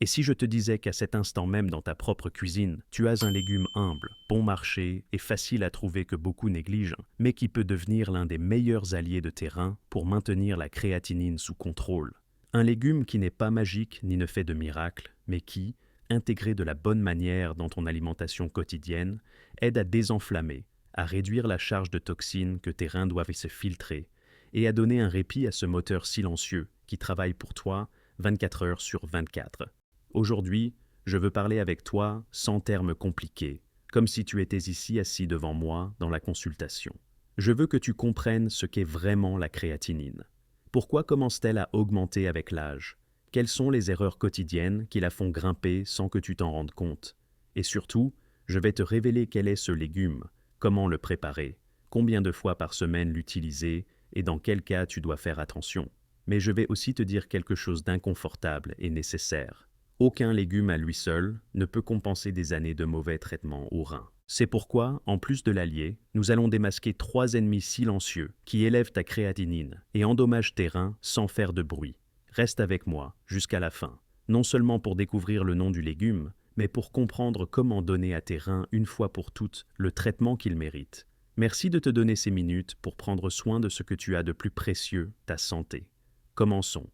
Et si je te disais qu'à cet instant même dans ta propre cuisine, tu as un légume humble, bon marché et facile à trouver que beaucoup négligent, mais qui peut devenir l'un des meilleurs alliés de tes reins pour maintenir la créatinine sous contrôle. Un légume qui n'est pas magique ni ne fait de miracle, mais qui, intégré de la bonne manière dans ton alimentation quotidienne, aide à désenflammer, à réduire la charge de toxines que tes reins doivent se filtrer, et à donner un répit à ce moteur silencieux qui travaille pour toi 24 heures sur 24. Aujourd'hui, je veux parler avec toi sans termes compliqués, comme si tu étais ici assis devant moi dans la consultation. Je veux que tu comprennes ce qu'est vraiment la créatinine. Pourquoi commence-t-elle à augmenter avec l'âge? Quelles sont les erreurs quotidiennes qui la font grimper sans que tu t'en rendes compte? Et surtout, je vais te révéler quel est ce légume, comment le préparer, combien de fois par semaine l'utiliser et dans quel cas tu dois faire attention. Mais je vais aussi te dire quelque chose d'inconfortable et nécessaire. Aucun légume à lui seul ne peut compenser des années de mauvais traitements aux reins. C'est pourquoi, en plus de l'allier, nous allons démasquer 3 ennemis silencieux qui élèvent ta créatinine et endommagent tes reins sans faire de bruit. Reste avec moi jusqu'à la fin, non seulement pour découvrir le nom du légume, mais pour comprendre comment donner à tes reins une fois pour toutes le traitement qu'ils méritent. Merci de te donner ces minutes pour prendre soin de ce que tu as de plus précieux, ta santé. Commençons.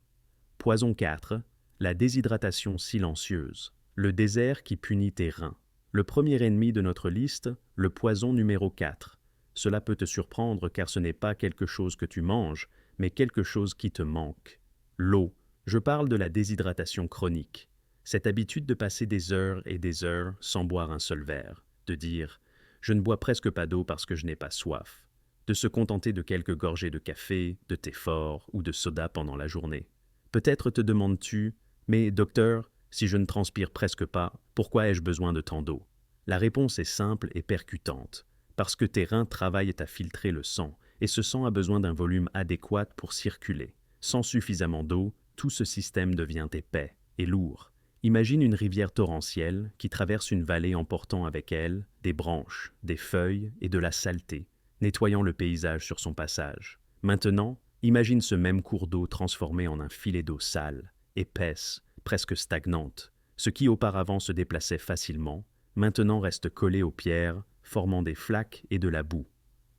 Poison 4. La déshydratation silencieuse. Le désert qui punit tes reins. Le premier ennemi de notre liste, le poison numéro 4. Cela peut te surprendre car ce n'est pas quelque chose que tu manges, mais quelque chose qui te manque. L'eau. Je parle de la déshydratation chronique. Cette habitude de passer des heures et des heures sans boire un seul verre. De dire « je ne bois presque pas d'eau parce que je n'ai pas soif ». De se contenter de quelques gorgées de café, de thé fort ou de soda pendant la journée. Peut-être te demandes-tu « mais docteur, si je ne transpire presque pas, pourquoi ai-je besoin de tant d'eau ?» La réponse est simple et percutante. Parce que tes reins travaillent à filtrer le sang, et ce sang a besoin d'un volume adéquat pour circuler. Sans suffisamment d'eau, tout ce système devient épais et lourd. Imagine une rivière torrentielle qui traverse une vallée emportant avec elle des branches, des feuilles et de la saleté, nettoyant le paysage sur son passage. Maintenant, imagine ce même cours d'eau transformé en un filet d'eau sale, épaisse, presque stagnante. Ce qui auparavant se déplaçait facilement, maintenant reste collé aux pierres, formant des flaques et de la boue.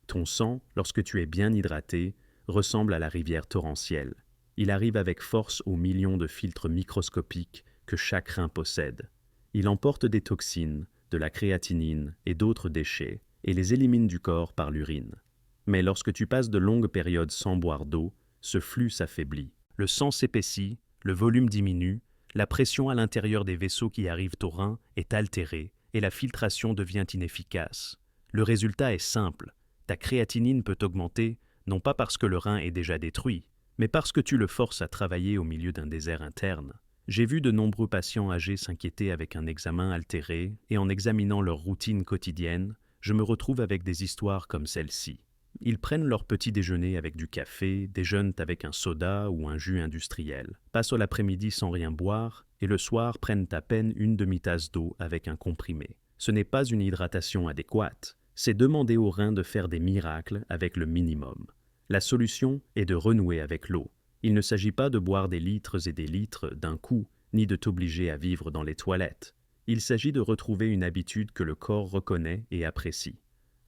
Ton sang, lorsque tu es bien hydraté, ressemble à la rivière torrentielle. Il arrive avec force aux millions de filtres microscopiques que chaque rein possède. Il emporte des toxines, de la créatinine et d'autres déchets, et les élimine du corps par l'urine. Mais lorsque tu passes de longues périodes sans boire d'eau, ce flux s'affaiblit. Le sang s'épaissit, le volume diminue, la pression à l'intérieur des vaisseaux qui arrivent aux reins est altérée et la filtration devient inefficace. Le résultat est simple. Ta créatinine peut augmenter, non pas parce que le rein est déjà détruit, mais parce que tu le forces à travailler au milieu d'un désert interne. J'ai vu de nombreux patients âgés s'inquiéter avec un examen altéré et en examinant leur routine quotidienne, je me retrouve avec des histoires comme celle-ci. Ils prennent leur petit déjeuner avec du café, déjeunent avec un soda ou un jus industriel, passent l'après-midi sans rien boire et le soir prennent à peine une demi-tasse d'eau avec un comprimé. Ce n'est pas une hydratation adéquate, c'est demander aux reins de faire des miracles avec le minimum. La solution est de renouer avec l'eau. Il ne s'agit pas de boire des litres et des litres d'un coup, ni de t'obliger à vivre dans les toilettes. Il s'agit de retrouver une habitude que le corps reconnaît et apprécie.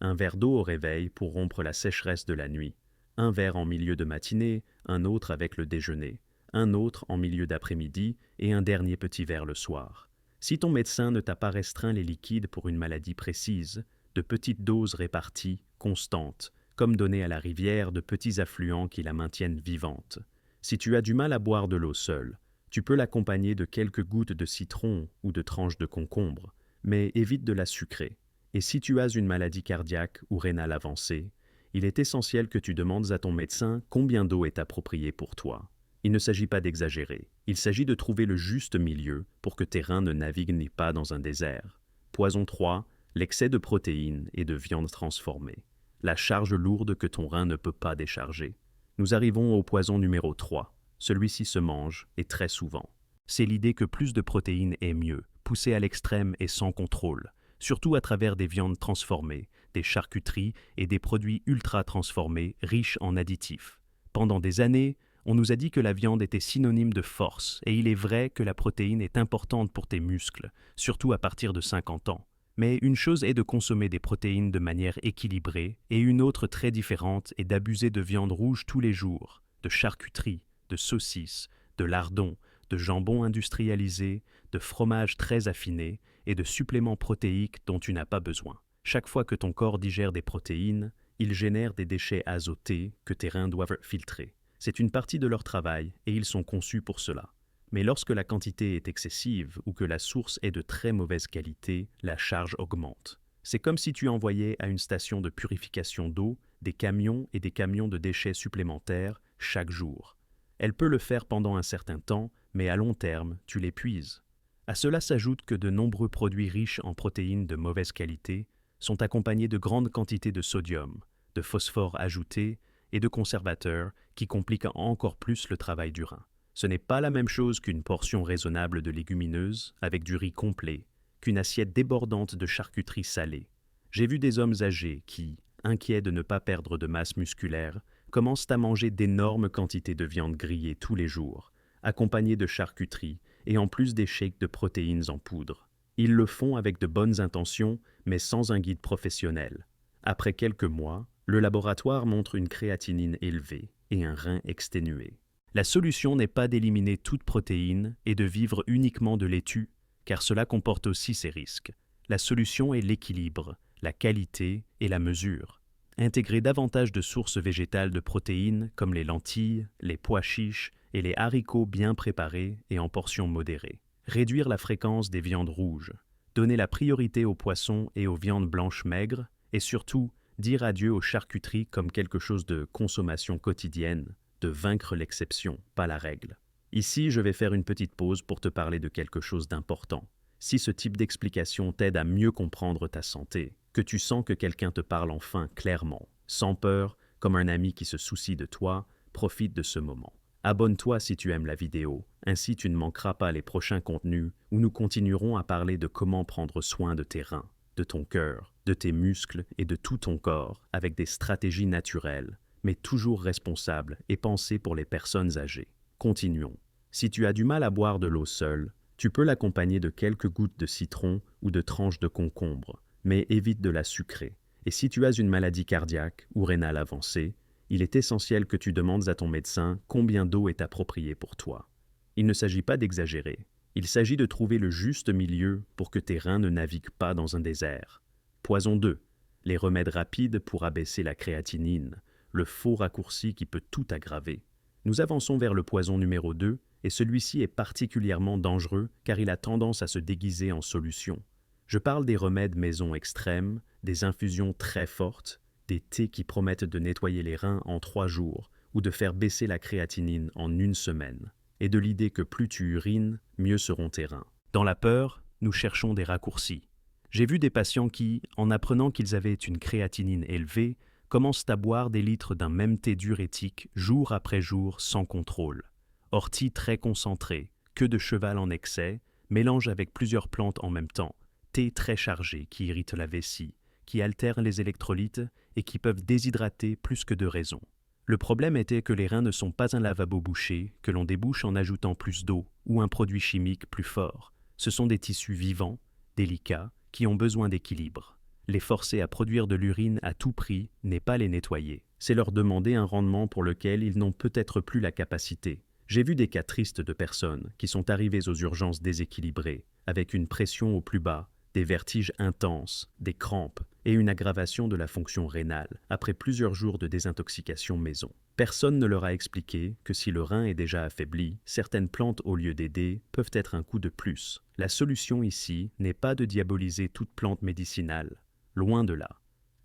Un verre d'eau au réveil pour rompre la sécheresse de la nuit, un verre en milieu de matinée, un autre avec le déjeuner, un autre en milieu d'après-midi et un dernier petit verre le soir. Si ton médecin ne t'a pas restreint les liquides pour une maladie précise, de petites doses réparties, constantes, comme donner à la rivière de petits affluents qui la maintiennent vivante. Si tu as du mal à boire de l'eau seule, tu peux l'accompagner de quelques gouttes de citron ou de tranches de concombre, mais évite de la sucrer. Et si tu as une maladie cardiaque ou rénale avancée, il est essentiel que tu demandes à ton médecin combien d'eau est appropriée pour toi. Il ne s'agit pas d'exagérer, il s'agit de trouver le juste milieu pour que tes reins ne naviguent pas dans un désert. Poison 3, l'excès de protéines et de viande transformée. La charge lourde que ton rein ne peut pas décharger. Nous arrivons au poison numéro 3. Celui-ci se mange, et très souvent. C'est l'idée que plus de protéines est mieux, poussée à l'extrême et sans contrôle, surtout à travers des viandes transformées, des charcuteries et des produits ultra transformés riches en additifs. Pendant des années, On nous a dit que la viande était synonyme de force, et il est vrai que la protéine est importante pour tes muscles, surtout à partir de 50 ans. Mais une chose est de consommer des protéines de manière équilibrée, et une autre très différente est d'abuser de viande rouge tous les jours, de charcuterie, de saucisses, de lardons, de jambon industrialisé, de fromage très affiné et de suppléments protéiques dont tu n'as pas besoin. Chaque fois que ton corps digère des protéines, il génère des déchets azotés que tes reins doivent filtrer. C'est une partie de leur travail et ils sont conçus pour cela. Mais lorsque la quantité est excessive ou que la source est de très mauvaise qualité, la charge augmente. C'est comme si tu envoyais à une station de purification d'eau des camions et des camions de déchets supplémentaires chaque jour. Elle peut le faire pendant un certain temps, mais à long terme, tu l'épuises. À cela s'ajoute que de nombreux produits riches en protéines de mauvaise qualité sont accompagnés de grandes quantités de sodium, de phosphore ajouté et de conservateurs qui compliquent encore plus le travail du rein. Ce n'est pas la même chose qu'une portion raisonnable de légumineuses avec du riz complet, qu'une assiette débordante de charcuterie salée. J'ai vu des hommes âgés qui, inquiets de ne pas perdre de masse musculaire, commencent à manger d'énormes quantités de viande grillée tous les jours, accompagnés de charcuterie et en plus des shakes de protéines en poudre. Ils le font avec de bonnes intentions, mais sans un guide professionnel. Après quelques mois, le laboratoire montre une créatinine élevée et un rein exténué. La solution n'est pas d'éliminer toute protéine et de vivre uniquement de laitue, car cela comporte aussi ses risques. La solution est l'équilibre, la qualité et la mesure. Intégrer davantage de sources végétales de protéines comme les lentilles, les pois chiches et les haricots bien préparés et en portions modérées. Réduire la fréquence des viandes rouges. Donner la priorité aux poissons et aux viandes blanches maigres et surtout dire adieu aux charcuteries comme quelque chose de consommation quotidienne, de vaincre l'exception, pas la règle. Ici, je vais faire une petite pause pour te parler de quelque chose d'important. Si ce type d'explication t'aide à mieux comprendre ta santé, que tu sens que quelqu'un te parle enfin clairement, sans peur, comme un ami qui se soucie de toi, profite de ce moment. Abonne-toi si tu aimes la vidéo, ainsi tu ne manqueras pas les prochains contenus où nous continuerons à parler de comment prendre soin de tes reins, de ton cœur, de tes muscles et de tout ton corps avec des stratégies naturelles, mais toujours responsables et pensées pour les personnes âgées. Continuons. Si tu as du mal à boire de l'eau seule, tu peux l'accompagner de quelques gouttes de citron ou de tranches de concombre, mais évite de la sucrer. Et si tu as une maladie cardiaque ou rénale avancée, il est essentiel que tu demandes à ton médecin combien d'eau est appropriée pour toi. Il ne s'agit pas d'exagérer. Il s'agit de trouver le juste milieu pour que tes reins ne naviguent pas dans un désert. Poison 2. Les remèdes rapides pour abaisser la créatinine, le faux raccourci qui peut tout aggraver. Nous avançons vers le poison numéro 2 et celui-ci est particulièrement dangereux car il a tendance à se déguiser en solution. Je parle des remèdes maison extrêmes, des infusions très fortes, des thés qui promettent de nettoyer les reins en 3 jours ou de faire baisser la créatinine en 1 semaine, et de l'idée que plus tu urines, mieux seront tes reins. Dans la peur, nous cherchons des raccourcis. J'ai vu des patients qui, en apprenant qu'ils avaient une créatinine élevée, commencent à boire des litres d'un même thé diurétique jour après jour sans contrôle. Ortie très concentré, queue de cheval en excès, mélange avec plusieurs plantes en même temps, thé très chargé qui irrite la vessie, qui altèrent les électrolytes et qui peuvent déshydrater plus que de raison. Le problème était que les reins ne sont pas un lavabo bouché que l'on débouche en ajoutant plus d'eau ou un produit chimique plus fort. Ce sont des tissus vivants, délicats, qui ont besoin d'équilibre. Les forcer à produire de l'urine à tout prix n'est pas les nettoyer. C'est leur demander un rendement pour lequel ils n'ont peut-être plus la capacité. J'ai vu des cas tristes de personnes qui sont arrivées aux urgences déséquilibrées, avec une pression au plus bas, des vertiges intenses, des crampes et une aggravation de la fonction rénale après plusieurs jours de désintoxication maison. Personne ne leur a expliqué que si le rein est déjà affaibli, certaines plantes au lieu d'aider peuvent être un coup de plus. La solution ici n'est pas de diaboliser toute plante médicinale, loin de là.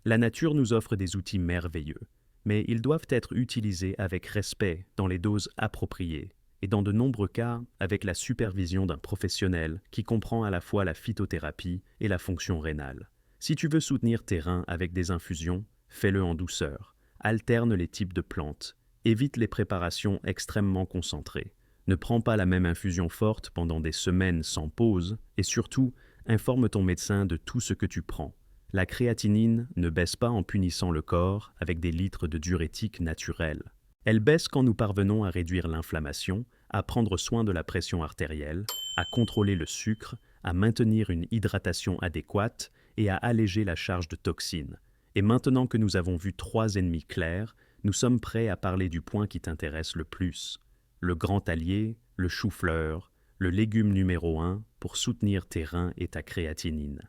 La nature nous offre des outils merveilleux, mais ils doivent être utilisés avec respect dans les doses appropriées et dans de nombreux cas avec la supervision d'un professionnel qui comprend à la fois la phytothérapie et la fonction rénale. Si tu veux soutenir tes reins avec des infusions, fais-le en douceur. Alterne les types de plantes. Évite les préparations extrêmement concentrées. Ne prends pas la même infusion forte pendant des semaines sans pause et surtout, informe ton médecin de tout ce que tu prends. La créatinine ne baisse pas en punissant le corps avec des litres de diurétique naturel. Elle baisse quand nous parvenons à réduire l'inflammation, à prendre soin de la pression artérielle, à contrôler le sucre, à maintenir une hydratation adéquate et à alléger la charge de toxines. Et maintenant que nous avons vu 3 ennemis clairs, nous sommes prêts à parler du point qui t'intéresse le plus. Le grand allié, le chou-fleur, le légume numéro 1 pour soutenir tes reins et ta créatinine.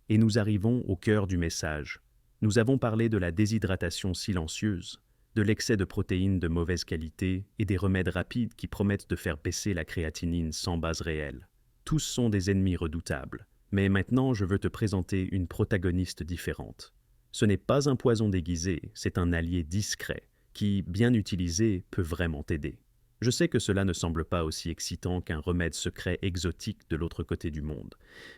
Et nous arrivons au cœur du message. Nous avons parlé de la déshydratation silencieuse, de l'excès de protéines de mauvaise qualité et des remèdes rapides qui promettent de faire baisser la créatinine sans base réelle. Tous sont des ennemis redoutables, mais maintenant je veux te présenter une protagoniste différente. Ce n'est pas un poison déguisé, c'est un allié discret qui, bien utilisé, peut vraiment t'aider. Je sais que cela ne semble pas aussi excitant qu'un remède secret exotique de l'autre côté du monde,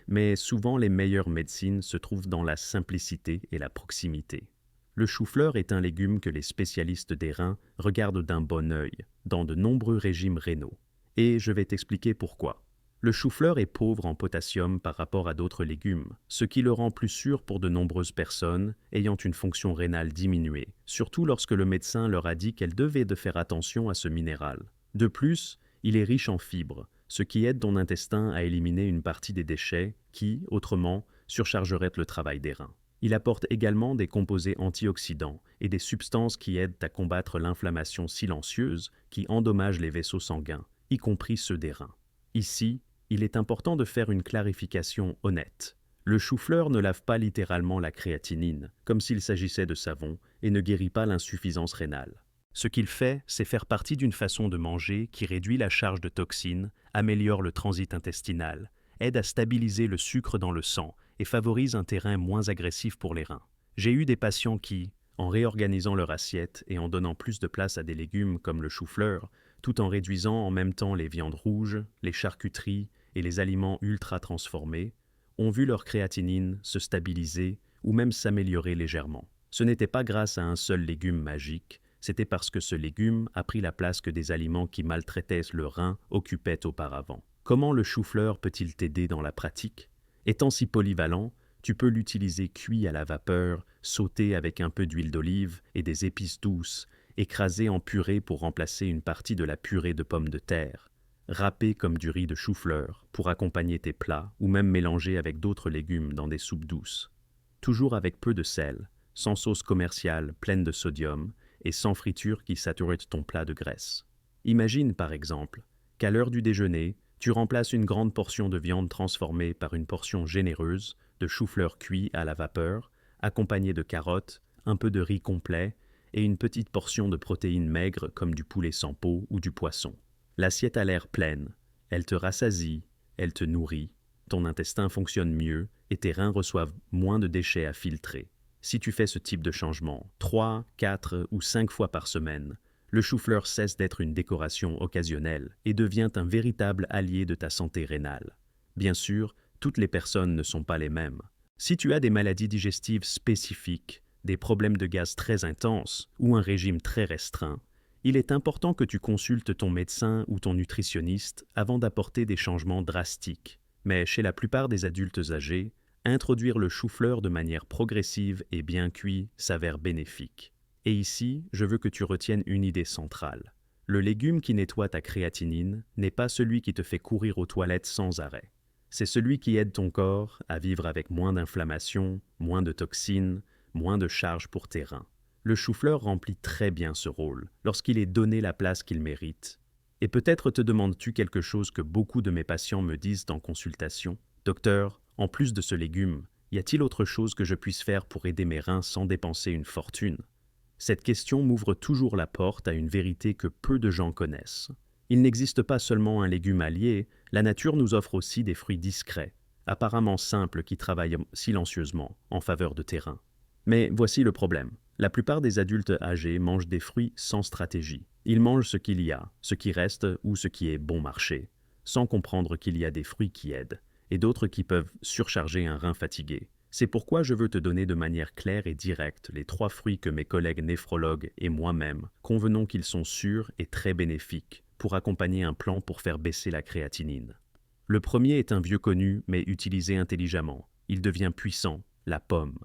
mais souvent les meilleures médecines se trouvent dans la simplicité et la proximité. Le chou-fleur est un légume que les spécialistes des reins regardent d'un bon œil dans de nombreux régimes rénaux. Et je vais t'expliquer pourquoi. Le chou-fleur est pauvre en potassium par rapport à d'autres légumes, ce qui le rend plus sûr pour de nombreuses personnes ayant une fonction rénale diminuée, surtout lorsque le médecin leur a dit qu'elles devaient de faire attention à ce minéral. De plus, il est riche en fibres, ce qui aide ton intestin à éliminer une partie des déchets qui, autrement, surchargeraient le travail des reins. Il apporte également des composés antioxydants et des substances qui aident à combattre l'inflammation silencieuse qui endommage les vaisseaux sanguins, y compris ceux des reins. Ici, il est important de faire une clarification honnête. Le chou-fleur ne lave pas littéralement la créatinine, comme s'il s'agissait de savon, et ne guérit pas l'insuffisance rénale. Ce qu'il fait, c'est faire partie d'une façon de manger qui réduit la charge de toxines, améliore le transit intestinal, aide à stabiliser le sucre dans le sang et favorise un terrain moins agressif pour les reins. J'ai eu des patients qui, en réorganisant leur assiette et en donnant plus de place à des légumes comme le chou-fleur, tout en réduisant en même temps les viandes rouges, les charcuteries et les aliments ultra transformés, ont vu leur créatinine se stabiliser ou même s'améliorer légèrement. Ce n'était pas grâce à un seul légume magique, c'était parce que ce légume a pris la place que des aliments qui maltraitaient le rein occupaient auparavant. Comment le chou-fleur peut-il t'aider dans la pratique? Étant si polyvalent, tu peux l'utiliser cuit à la vapeur, sauté avec un peu d'huile d'olive et des épices douces, écrasé en purée pour remplacer une partie de la purée de pommes de terre, râpé comme du riz de chou-fleur pour accompagner tes plats ou même mélangé avec d'autres légumes dans des soupes douces. Toujours avec peu de sel, sans sauce commerciale pleine de sodium et sans friture qui sature ton plat de graisse. Imagine par exemple qu'à l'heure du déjeuner, tu remplaces une grande portion de viande transformée par une portion généreuse de chou-fleur cuit à la vapeur, accompagnée de carottes, un peu de riz complet et une petite portion de protéines maigres comme du poulet sans peau ou du poisson. L'assiette a l'air pleine, elle te rassasie, elle te nourrit, ton intestin fonctionne mieux et tes reins reçoivent moins de déchets à filtrer. Si tu fais ce type de changement 3, 4 ou 5 fois par semaine, le chou-fleur cesse d'être une décoration occasionnelle et devient un véritable allié de ta santé rénale. Bien sûr, toutes les personnes ne sont pas les mêmes. Si tu as des maladies digestives spécifiques, des problèmes de gaz très intenses ou un régime très restreint, il est important que tu consultes ton médecin ou ton nutritionniste avant d'apporter des changements drastiques. Mais chez la plupart des adultes âgés, introduire le chou-fleur de manière progressive et bien cuit s'avère bénéfique. Et ici, je veux que tu retiennes une idée centrale. Le légume qui nettoie ta créatinine n'est pas celui qui te fait courir aux toilettes sans arrêt. C'est celui qui aide ton corps à vivre avec moins d'inflammation, moins de toxines, moins de charges pour tes reins. Le chou-fleur remplit très bien ce rôle lorsqu'il est donné la place qu'il mérite. Et peut-être te demandes-tu quelque chose que beaucoup de mes patients me disent en consultation. Docteur, en plus de ce légume, y a-t-il autre chose que je puisse faire pour aider mes reins sans dépenser une fortune? Cette question m'ouvre toujours la porte à une vérité que peu de gens connaissent. Il n'existe pas seulement un légume allié, la nature nous offre aussi des fruits discrets, apparemment simples qui travaillent silencieusement en faveur de tes reins. Mais voici le problème. La plupart des adultes âgés mangent des fruits sans stratégie. Ils mangent ce qu'il y a, ce qui reste ou ce qui est bon marché, sans comprendre qu'il y a des fruits qui aident, et d'autres qui peuvent surcharger un rein fatigué. C'est pourquoi je veux te donner de manière claire et directe les 3 fruits que mes collègues néphrologues et moi-même convenons qu'ils sont sûrs et très bénéfiques pour accompagner un plan pour faire baisser la créatinine. Le premier est un vieux connu, mais utilisé intelligemment. Il devient puissant, la pomme.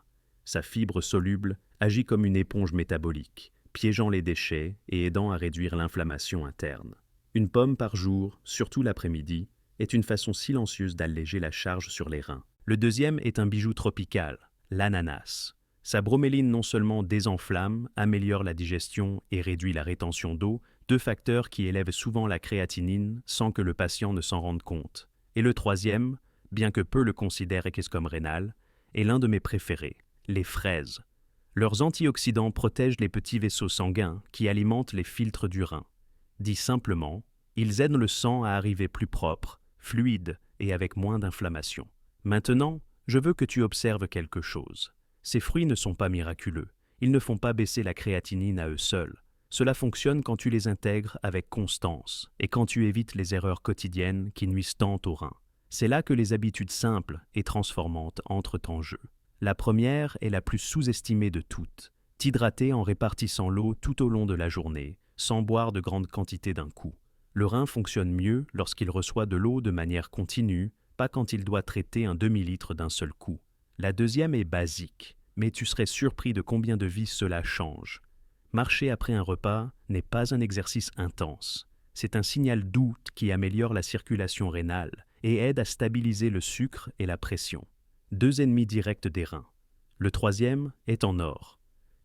Sa fibre soluble agit comme une éponge métabolique, piégeant les déchets et aidant à réduire l'inflammation interne. Une pomme par jour, surtout l'après-midi, est une façon silencieuse d'alléger la charge sur les reins. Le deuxième est un bijou tropical, l'ananas. Sa broméline non seulement désenflamme, améliore la digestion et réduit la rétention d'eau, deux facteurs qui élèvent souvent la créatinine sans que le patient ne s'en rende compte. Et le troisième, bien que peu le considèrent comme rénal, est l'un de mes préférés, les fraises. Leurs antioxydants protègent les petits vaisseaux sanguins qui alimentent les filtres du rein. Dit simplement, ils aident le sang à arriver plus propre, fluide et avec moins d'inflammation. Maintenant, je veux que tu observes quelque chose. Ces fruits ne sont pas miraculeux. Ils ne font pas baisser la créatinine à eux seuls. Cela fonctionne quand tu les intègres avec constance et quand tu évites les erreurs quotidiennes qui nuisent tant au rein. C'est là que les habitudes simples et transformantes entrent en jeu. La première est la plus sous-estimée de toutes. T'hydrater en répartissant l'eau tout au long de la journée, sans boire de grandes quantités d'un coup. Le rein fonctionne mieux lorsqu'il reçoit de l'eau de manière continue, pas quand il doit traiter un demi-litre d'un seul coup. La deuxième est basique, mais tu serais surpris de combien de vies cela change. Marcher après un repas n'est pas un exercice intense. C'est un signal doux qui améliore la circulation rénale et aide à stabiliser le sucre et la pression. Deux ennemis directs des reins. Le troisième est en or.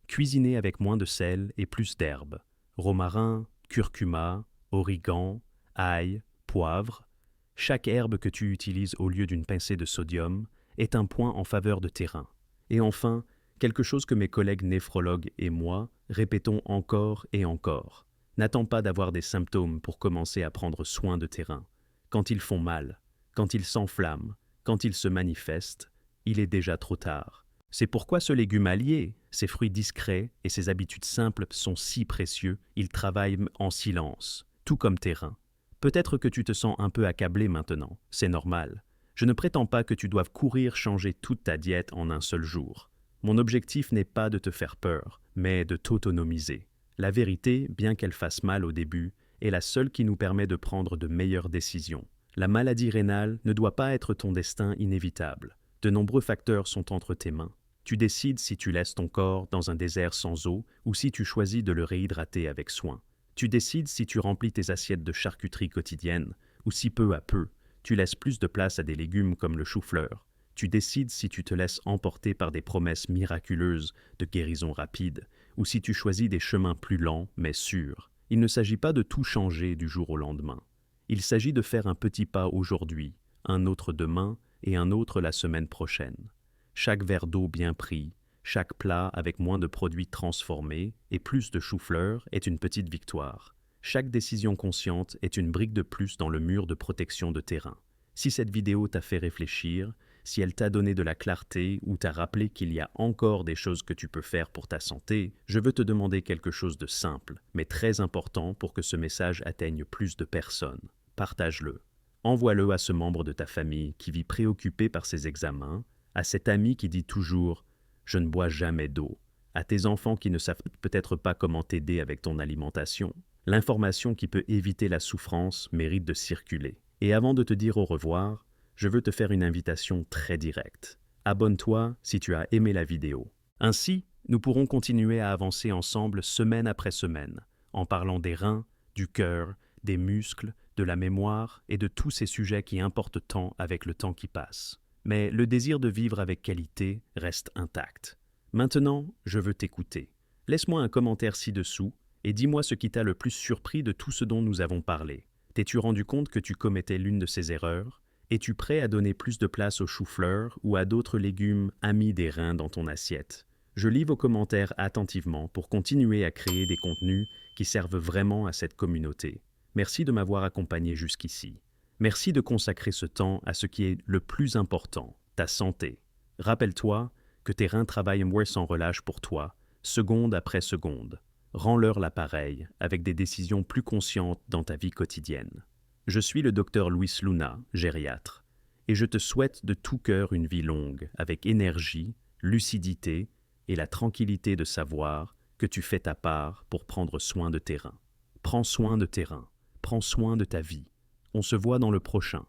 Cuisiner avec moins de sel et plus d'herbes. Romarin, curcuma, origan, ail, poivre. Chaque herbe que tu utilises au lieu d'une pincée de sodium est un point en faveur de tes reins. Et enfin, quelque chose que mes collègues néphrologues et moi répétons encore et encore. N'attends pas d'avoir des symptômes pour commencer à prendre soin de tes reins. Quand ils font mal, quand ils s'enflamment, quand ils se manifestent, il est déjà trop tard. C'est pourquoi ce légume allié, ces fruits discrets et ces habitudes simples sont si précieux, ils travaillent en silence, tout comme tes reins. Peut-être que tu te sens un peu accablé maintenant, c'est normal. Je ne prétends pas que tu doives courir changer toute ta diète en un seul jour. Mon objectif n'est pas de te faire peur, mais de t'autonomiser. La vérité, bien qu'elle fasse mal au début, est la seule qui nous permet de prendre de meilleures décisions. La maladie rénale ne doit pas être ton destin inévitable. De nombreux facteurs sont entre tes mains. Tu décides si tu laisses ton corps dans un désert sans eau ou si tu choisis de le réhydrater avec soin. Tu décides si tu remplis tes assiettes de charcuterie quotidienne ou si peu à peu, tu laisses plus de place à des légumes comme le chou-fleur. Tu décides si tu te laisses emporter par des promesses miraculeuses de guérison rapide ou si tu choisis des chemins plus lents mais sûrs. Il ne s'agit pas de tout changer du jour au lendemain. Il s'agit de faire un petit pas aujourd'hui, un autre demain et un autre la semaine prochaine. Chaque verre d'eau bien pris, chaque plat avec moins de produits transformés et plus de chou-fleur est une petite victoire. Chaque décision consciente est une brique de plus dans le mur de protection de tes reins. Si cette vidéo t'a fait réfléchir, si elle t'a donné de la clarté ou t'a rappelé qu'il y a encore des choses que tu peux faire pour ta santé, je veux te demander quelque chose de simple, mais très important pour que ce message atteigne plus de personnes. Partage-le. Envoie-le à ce membre de ta famille qui vit préoccupé par ses examens, à cet ami qui dit toujours « je ne bois jamais d'eau », à tes enfants qui ne savent peut-être pas comment t'aider avec ton alimentation. L'information qui peut éviter la souffrance mérite de circuler. Et avant de te dire au revoir, je veux te faire une invitation très directe. Abonne-toi si tu as aimé la vidéo. Ainsi, nous pourrons continuer à avancer ensemble semaine après semaine, en parlant des reins, du cœur, des muscles, de la mémoire et de tous ces sujets qui importent tant avec le temps qui passe. Mais le désir de vivre avec qualité reste intact. Maintenant, je veux t'écouter. Laisse-moi un commentaire ci-dessous et dis-moi ce qui t'a le plus surpris de tout ce dont nous avons parlé. T'es-tu rendu compte que tu commettais l'une de ces erreurs? Es-tu prêt à donner plus de place au chou-fleur ou à d'autres légumes amis des reins dans ton assiette? Je lis vos commentaires attentivement pour continuer à créer des contenus qui servent vraiment à cette communauté. Merci de m'avoir accompagné jusqu'ici. Merci de consacrer ce temps à ce qui est le plus important, ta santé. Rappelle-toi que tes reins travaillent sans relâche pour toi, seconde après seconde. Rends-leur l'appareil avec des décisions plus conscientes dans ta vie quotidienne. Je suis le docteur Luis Luna, gériatre, et je te souhaite de tout cœur une vie longue, avec énergie, lucidité et la tranquillité de savoir que tu fais ta part pour prendre soin de tes reins. Prends soin de tes reins, prends soin de ta vie. On se voit dans le prochain.